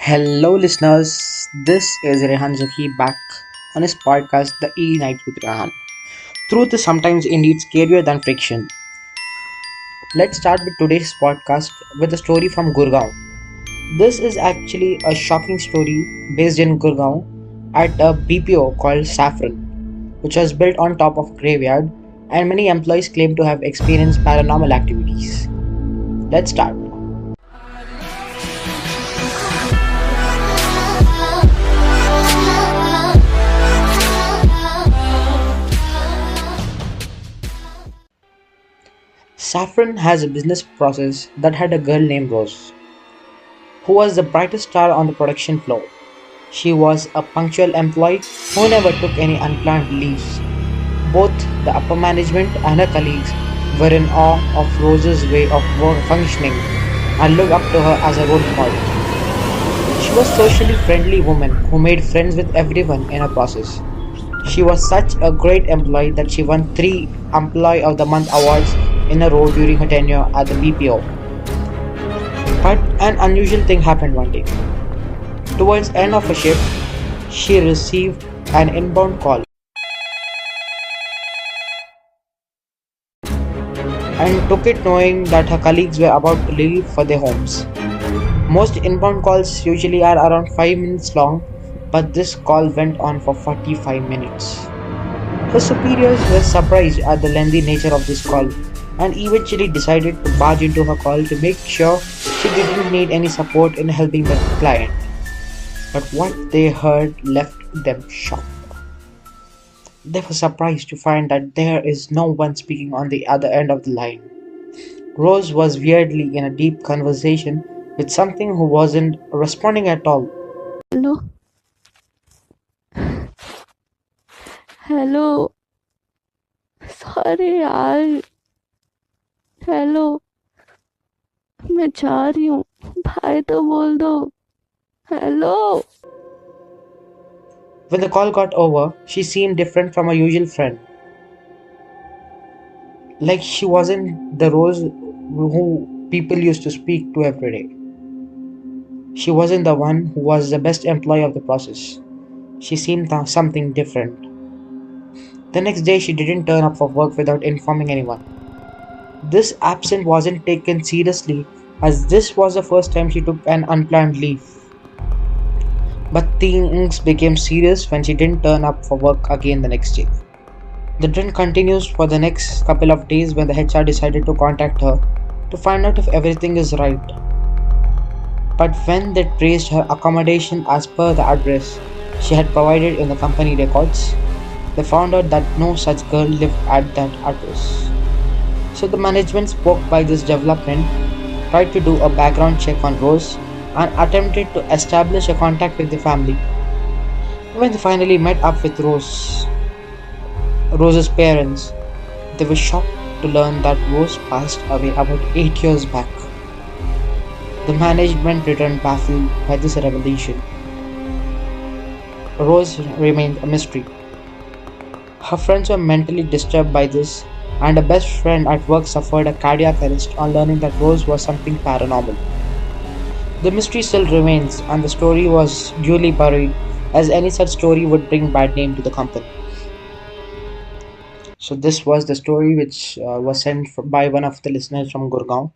Hello, listeners. This is Rehan Zaki back on his podcast, The E Night with Rehan. Truth is sometimes indeed scarier than fiction. Let's start with today's podcast with a story from Gurgaon. This is actually a shocking story based in Gurgaon at a BPO called Saffron, which was built on top of a graveyard, and many employees claim to have experienced paranormal activities. Let's start. Saffron has a business process that had a girl named Rose, who was the brightest star on the production floor. She was a punctual employee who never took any unplanned leaves. Both the upper management and her colleagues were in awe of Rose's way of functioning and looked up to her as a role model. She was a socially friendly woman who made friends with everyone in her process. She was such a great employee that she won 3 Employee of the Month awards in a row during her tenure at the BPO. But an unusual thing happened one day. Towards the end of her shift, she received an inbound call and took it knowing that her colleagues were about to leave for their homes. Most inbound calls usually are around 5 minutes long, but this call went on for 45 minutes. Her superiors were surprised at the lengthy nature of this call and eventually decided to barge into her call to make sure she didn't need any support in helping the client. But what they heard left them shocked. They were surprised to find that there is no one speaking on the other end of the line. Rose was weirdly in a deep conversation with something who wasn't responding at all. Hello hello sorry यार hello मैं जा रही हूँ भाई तो बोल दो hello When the call got over, she seemed different from her usual friend. Like she wasn't the Rose who people used to speak to every day. She wasn't the one who was the best employee of the process. She seemed something different. The next day, she didn't turn up for work without informing anyone. This absence wasn't taken seriously as this was the first time she took an unplanned leave. But things became serious when she didn't turn up for work again the next day. The trend continues for the next couple of days when the HR decided to contact her to find out if everything is right. But when they traced her accommodation as per the address she had provided in the company records, they found out that no such girl lived at that address. So the management spoke by this development, tried to do a background check on Rose, and attempted to establish a contact with the family. When they finally met up with Rose's parents, they were shocked to learn that Rose passed away about 8 years back. The management returned baffled by this revelation. Rose remained a mystery. Her friends were mentally disturbed by this, and a best friend at work suffered a cardiac arrest on learning that Rose was something paranormal. The mystery still remains, and the story was duly buried, as any such story would bring bad name to the company. So this was the story which was sent by one of the listeners from Gurgaon.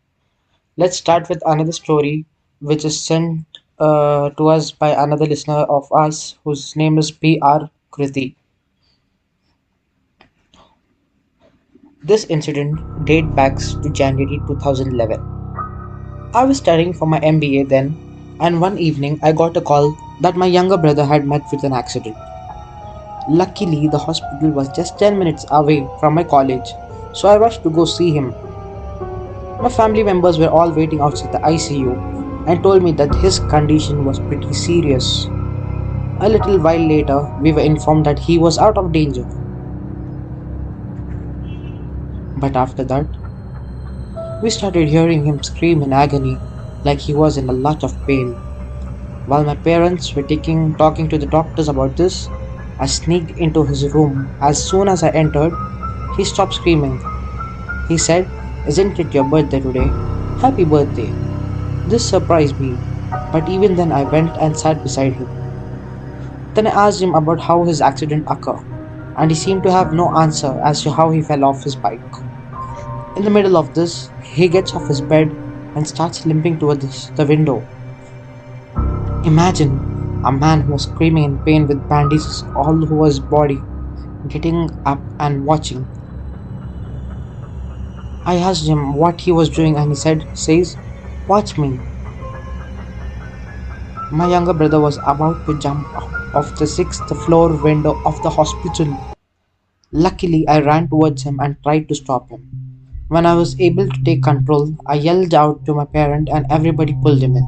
Let's start with another story which is sent to us by another listener of us whose name is PR Kriti. This incident dates back to January 2011. I was studying for my MBA then, and one evening I got a call that my younger brother had met with an accident. Luckily, the hospital was just 10 minutes away from my college, so I rushed to go see him. My family members were all waiting outside the ICU and told me that his condition was pretty serious. A little while later, we were informed that he was out of danger. But after that, we started hearing him scream in agony like he was in a lot of pain. While my parents were talking to the doctors about this, I sneaked into his room. As soon as I entered, he stopped screaming. He said, "Isn't it your birthday today? Happy birthday." This surprised me But even then, I went and sat beside him. Then I asked him about how his accident occurred, and he seemed to have no answer as to how he fell off his bike. In the middle of this, he gets off his bed and starts limping towards the window. Imagine a man who was screaming in pain with bandages all over his body, getting up and watching. I asked him what he was doing and he says, watch me. My younger brother was about to jump off the sixth floor window of the hospital. Luckily, I ran towards him and tried to stop him. When I was able to take control, I yelled out to my parent and everybody pulled him in.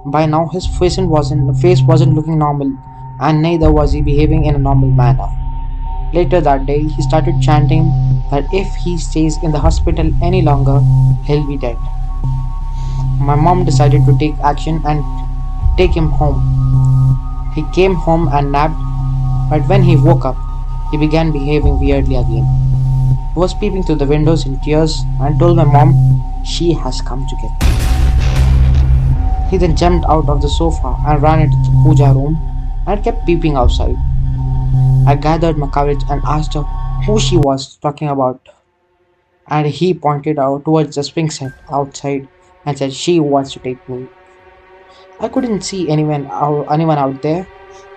By now, his face wasn't looking normal, and neither was he behaving in a normal manner. Later that day, he started chanting that if he stays in the hospital any longer, he'll be dead. My mom decided to take action and take him home. He came home and napped, but when he woke up, he began behaving weirdly again. He was peeping through the windows in tears and told my mom she has come to get me. He then jumped out of the sofa and ran into the puja room and kept peeping outside. I gathered my courage and asked her who she was talking about, and he pointed out towards the swing set outside and said she wants to take me. I couldn't see anyone out there.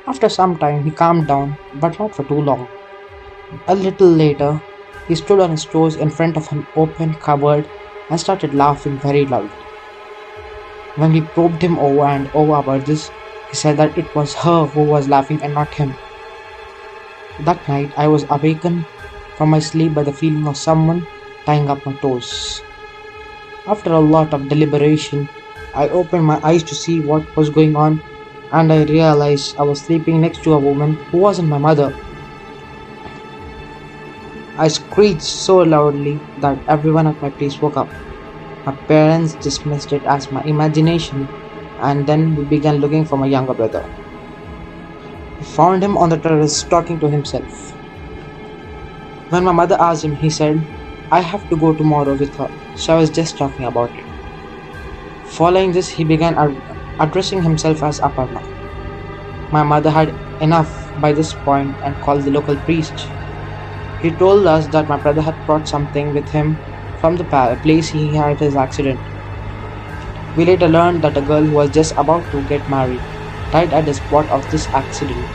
After some time, he calmed down, but not for too long. A little later, he stood on his toes in front of an open cupboard and started laughing very loud. When we probed him over and over about this, he said that it was her who was laughing and not him. That night, I was awakened from my sleep by the feeling of someone tying up my toes. After a lot of deliberation, I opened my eyes to see what was going on, and I realized I was sleeping next to a woman who wasn't my mother. I screeched so loudly that everyone at my place woke up. My parents dismissed it as my imagination, and then we began looking for my younger brother. We found him on the terrace talking to himself. When my mother asked him, he said, I have to go tomorrow with her, so I was just talking about it. Following this, he began addressing himself as Aparna. My mother had enough by this point and called the local priest. He told us that my brother had brought something with him from the place he had his accident. We later learned that a girl who was just about to get married died at the spot of this accident.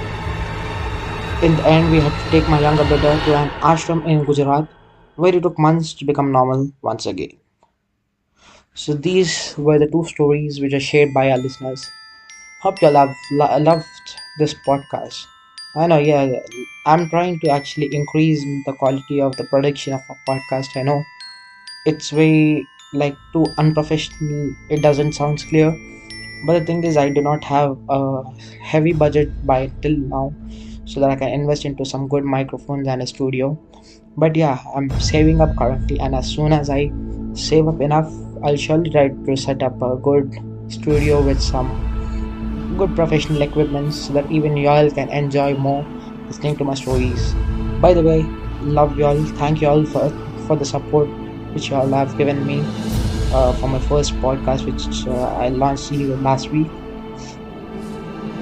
In the end, we had to take my younger brother to an ashram in Gujarat, where it took months to become normal once again. So these were the two stories which are shared by our listeners. Hope you all have loved this podcast. I know, yeah, I'm trying to actually increase the quality of the production of a podcast. I know it's very like too unprofessional. It doesn't sound clear, but the thing is, I do not have a heavy budget by till now, so that I can invest into some good microphones and a studio. But yeah, I'm saving up currently, and as soon as I save up enough, I'll surely try to set up a good studio with some good professional equipment so that even y'all can enjoy more listening to my stories. By the way, love y'all. Thank y'all for the support which y'all have given me for my first podcast, which I launched last week.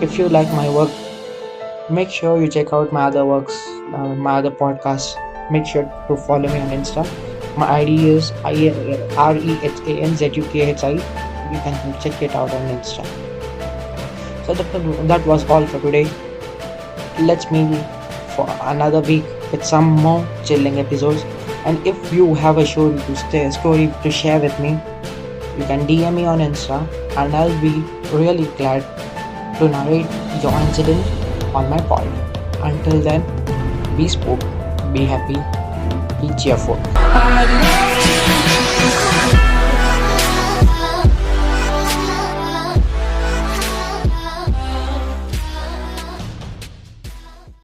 If you like my work, make sure you check out my other works, my other podcasts. Make sure to follow me on Insta. My ID is REHANZUKHI. You can check it out on Insta. So that was all for today. Let's meet for another week with some more chilling episodes. And if you have a story to share with me, you can DM me on Insta, and I'll be really glad to narrate your incident on my pod. Until then, be spooked, be happy, be cheerful.